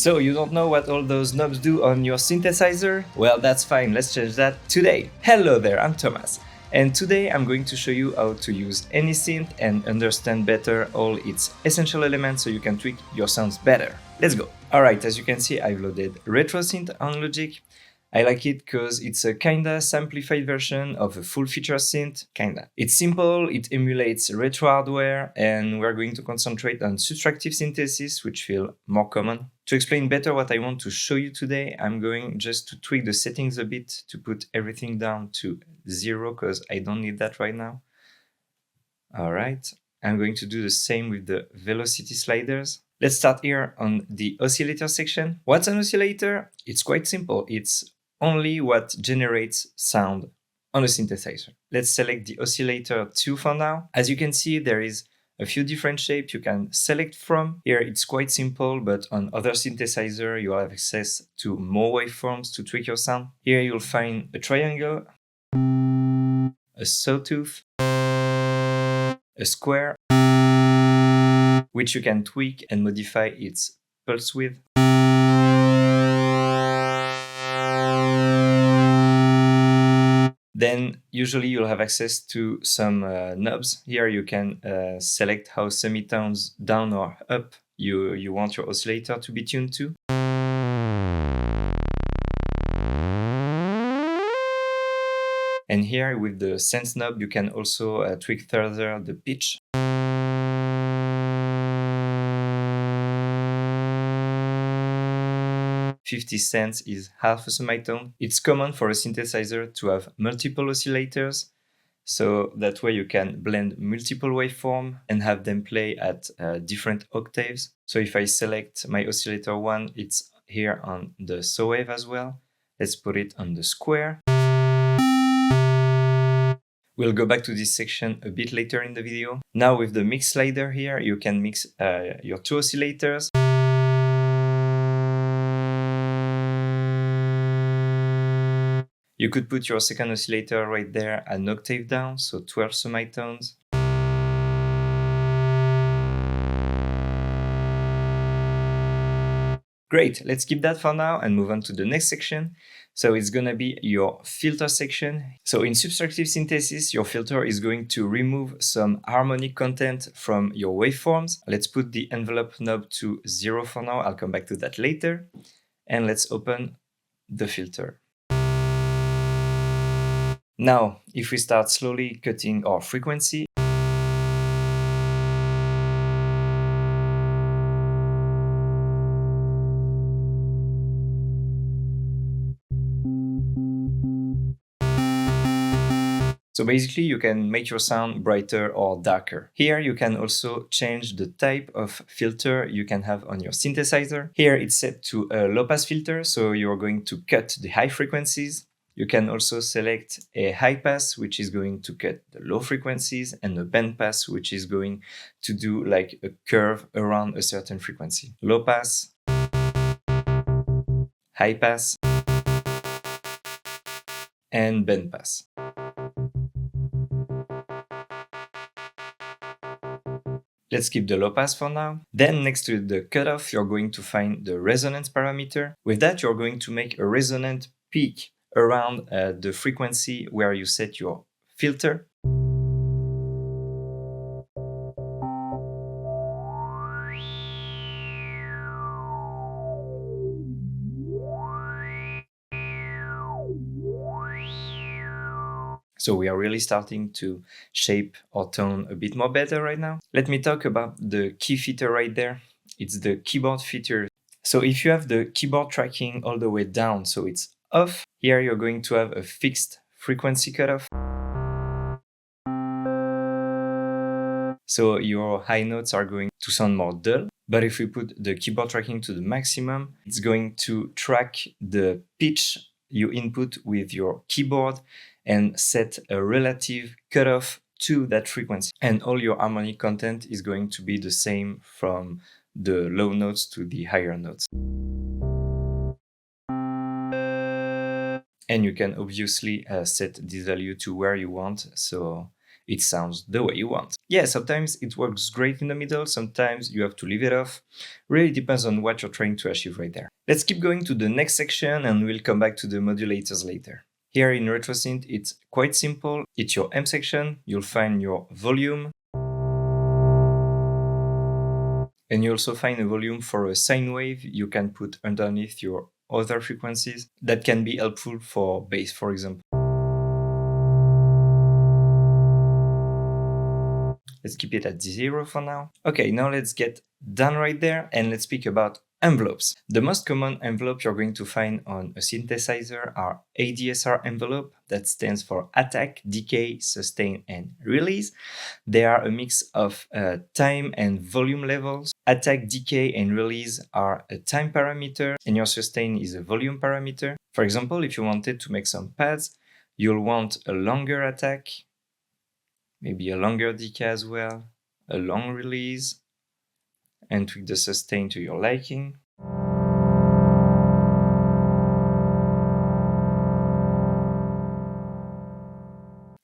So you don't know what all those knobs do on your synthesizer? Well, that's fine, let's change that today. Hello there, I'm Thomas. And today I'm going to show you how to use any synth and understand better all its essential elements so you can tweak your sounds better. Let's go! Alright, as you can see, I've loaded Retro Synth on Logic. I like it because it's a kinda simplified version of a full feature synth, kinda. It's simple, it emulates retro hardware, and we're going to concentrate on subtractive synthesis, which feel more common. To explain better what I want to show you today, I'm going just to tweak the settings a bit to put everything down to 0, because I don't need that right now. Alright, I'm going to do the same with the velocity sliders. Let's start here on the oscillator section. What's an oscillator? It's quite simple. It's only what generates sound on a synthesizer. Let's select the oscillator 2 for now. As you can see, there is a few different shapes you can select from. Here it's quite simple, but on other synthesizer you have access to more waveforms to tweak your sound. Here you'll find a triangle, a sawtooth, a square, which you can tweak and modify its pulse width. Then usually you'll have access to some knobs. Here you can select how semitones down or up you want your oscillator to be tuned to. And here with the sense knob you can also tweak further the pitch. 50 cents is half a semitone. It's common for a synthesizer to have multiple oscillators, so that way you can blend multiple waveforms and have them play at different octaves. So if I select my oscillator 1, it's here on the saw wave as well. Let's put it on the square. We'll go back to this section a bit later in the video. Now with the mix slider here, you can mix your two oscillators. You could put your second oscillator right there an octave down, so 12 semitones. Great, let's keep that for now and move on to the next section. So it's gonna be your filter section. So in subtractive synthesis, your filter is going to remove some harmonic content from your waveforms. Let's put the envelope knob to 0 for now, I'll come back to that later. And let's open the filter. Now, if we start slowly cutting our frequency, so basically you can make your sound brighter or darker. Here you can also change the type of filter you can have on your synthesizer. Here it's set to a low pass filter, so you're going to cut the high frequencies. You can also select a high pass, which is going to cut the low frequencies, and a band pass, which is going to do like a curve around a certain frequency. Low pass, high pass, and band pass. Let's keep the low pass for now. Then next to the cutoff, you're going to find the resonance parameter. With that, you're going to make a resonant peak around the frequency where you set your filter. So we are really starting to shape our tone a bit more better right now. Let me talk about the key feature right there. It's the keyboard feature. So if you have the keyboard tracking all the way down, so it's off, here you're going to have a fixed frequency cutoff. So your high notes are going to sound more dull. But if we put the keyboard tracking to the maximum, it's going to track the pitch you input with your keyboard and set a relative cutoff to that frequency. And all your harmonic content is going to be the same from the low notes to the higher notes. And you can obviously set this value to where you want. So it sounds the way you want. Yeah, sometimes it works great in the middle, sometimes you have to leave it off. Really depends on what you're trying to achieve right there. Let's keep going to the next section and we'll come back to the modulators later. Here in Retro Synth, it's quite simple. It's your M section, you'll find your volume, and you also find a volume for a sine wave you can put underneath your other frequencies. That can be helpful for bass, for example. Let's keep it at 0 for now. Okay, now let's get done right there and let's speak about envelopes. The most common envelope you're going to find on a synthesizer are ADSR envelope. That stands for attack, decay, sustain, and release. They are a mix of time and volume levels. Attack, decay, and release are a time parameter, and your sustain is a volume parameter. For example, if you wanted to make some pads, you'll want a longer attack, maybe a longer decay as well, a long release, and tweak the sustain to your liking.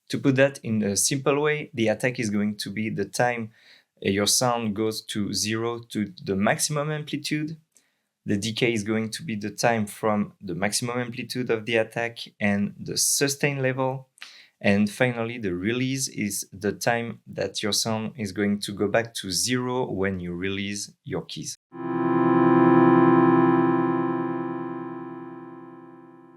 To put that in a simple way, the attack is going to be the time your sound goes to 0 to the maximum amplitude. The decay is going to be the time from the maximum amplitude of the attack and the sustain level. And finally, the release is the time that your sound is going to go back to 0 when you release your keys.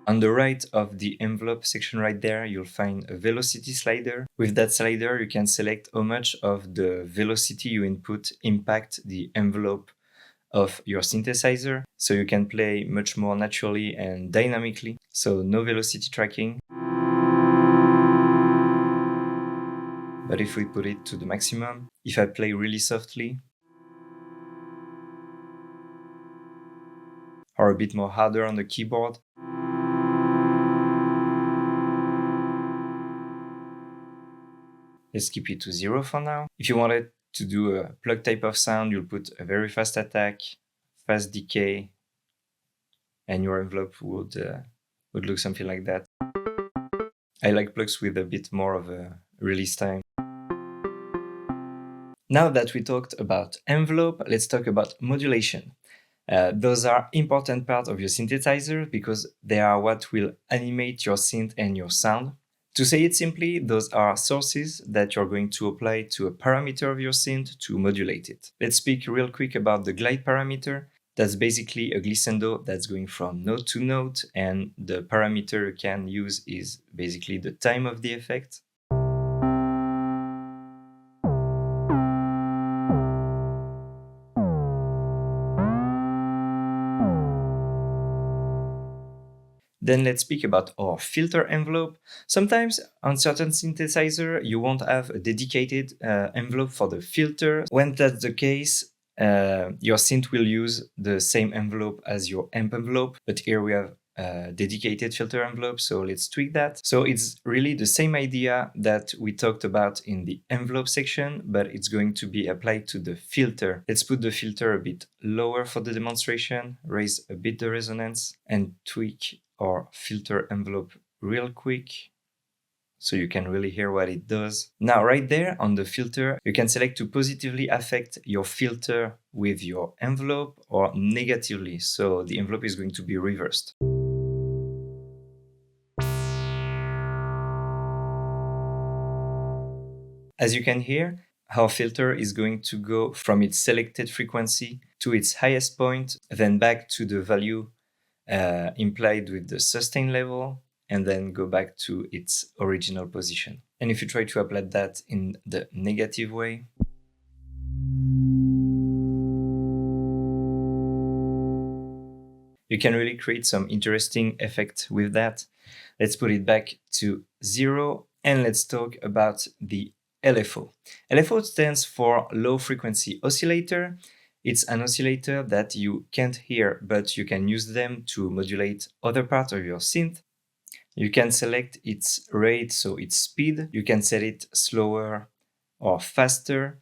On the right of the envelope section right there, you'll find a velocity slider. With that slider, you can select how much of the velocity you input impact the envelope of your synthesizer. So you can play much more naturally and dynamically. So no velocity tracking. But if we put it to the maximum, if I play really softly, or a bit more harder on the keyboard, let's keep it to 0 for now. If you wanted to do a plug type of sound, you'll put a very fast attack, fast decay, and your envelope would look something like that. I like plugs with a bit more of a release time. Now that we talked about envelope, let's talk about modulation. Those are important part of your synthesizer because they are what will animate your synth and your sound. To say it simply, those are sources that you're going to apply to a parameter of your synth to modulate it. Let's speak real quick about the glide parameter. That's basically a glissando that's going from note to note, and the parameter you can use is basically the time of the effect. Then let's speak about our filter envelope. Sometimes on certain synthesizer, you won't have a dedicated envelope for the filter. When that's the case, your synth will use the same envelope as your amp envelope, but here we have a dedicated filter envelope, so let's tweak that. So it's really the same idea that we talked about in the envelope section, but it's going to be applied to the filter. Let's put the filter a bit lower for the demonstration, raise a bit the resonance, and tweak our filter envelope real quick so you can really hear what it does. Now right there on the filter, you can select to positively affect your filter with your envelope or negatively, so the envelope is going to be reversed. As you can hear, our filter is going to go from its selected frequency to its highest point, then back to the value implied with the sustain level, and then go back to its original position. And if you try to apply that in the negative way, you can really create some interesting effect with that. Let's put it back to 0 and let's talk about the LFO. LFO stands for low frequency oscillator. It's an oscillator that you can't hear, but you can use them to modulate other parts of your synth. You can select its rate, so its speed. You can set it slower or faster.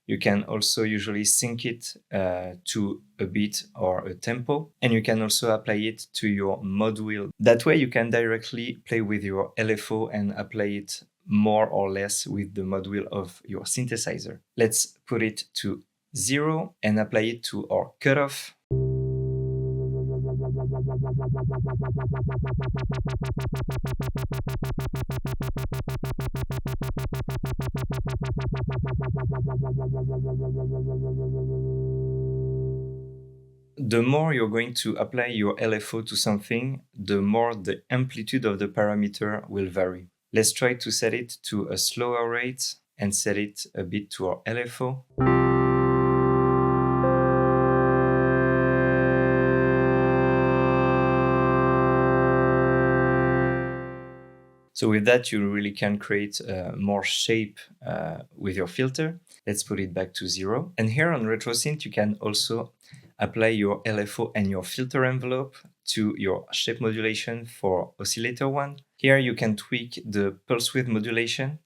You can also usually sync it to a beat or a tempo. And you can also apply it to your mod wheel. That way you can directly play with your LFO and apply it more or less with the mod wheel of your synthesizer. Let's put it to 0 and apply it to our cutoff. The more you're going to apply your LFO to something, the more the amplitude of the parameter will vary. Let's try to set it to a slower rate and set it a bit to our LFO. So with that, you really can create more shape with your filter. Let's put it back to 0. And here on Retro Synth, you can also apply your LFO and your filter envelope to your shape modulation for oscillator 1. Here you can tweak the pulse width modulation.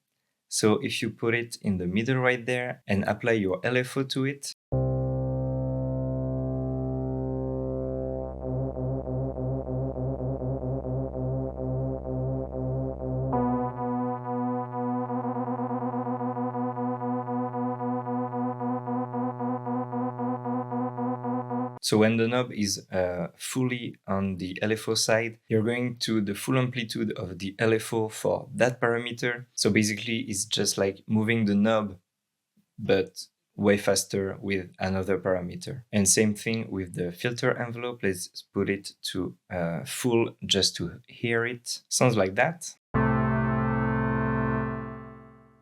So if you put it in the middle right there and apply your LFO to it, so when the knob is fully on the LFO side, you're going to the full amplitude of the LFO for that parameter. So basically it's just like moving the knob, but way faster with another parameter. And same thing with the filter envelope. Let's put it to full just to hear it. Sounds like that.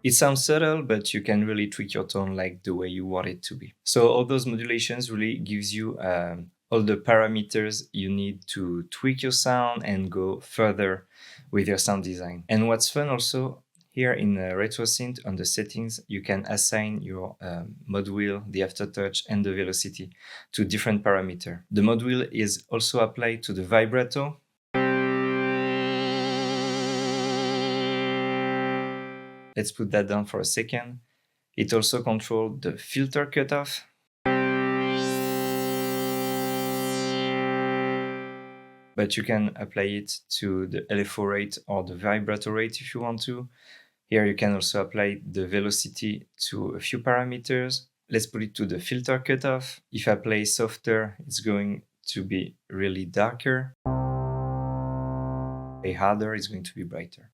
It sounds subtle, but you can really tweak your tone like the way you want it to be. So all those modulations really gives you all the parameters you need to tweak your sound and go further with your sound design. And what's fun also, here in Retro Synth on the settings, you can assign your mod wheel, the aftertouch, and the velocity to different parameters. The mod wheel is also applied to the vibrato. Let's put that down for a second. It also controls the filter cutoff. But you can apply it to the LFO rate or the vibrato rate if you want to. Here you can also apply the velocity to a few parameters. Let's put it to the filter cutoff. If I play softer, it's going to be really darker. Play harder, it's going to be brighter.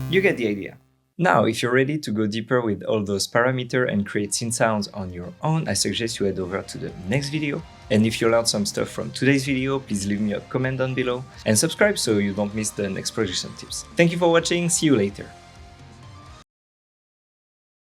You get the idea. Now, if you're ready to go deeper with all those parameters and create synth sounds on your own, I suggest you head over to the next video. And if you learned some stuff from today's video, please leave me a comment down below and subscribe so you don't miss the next production tips. Thank you for watching, see you later.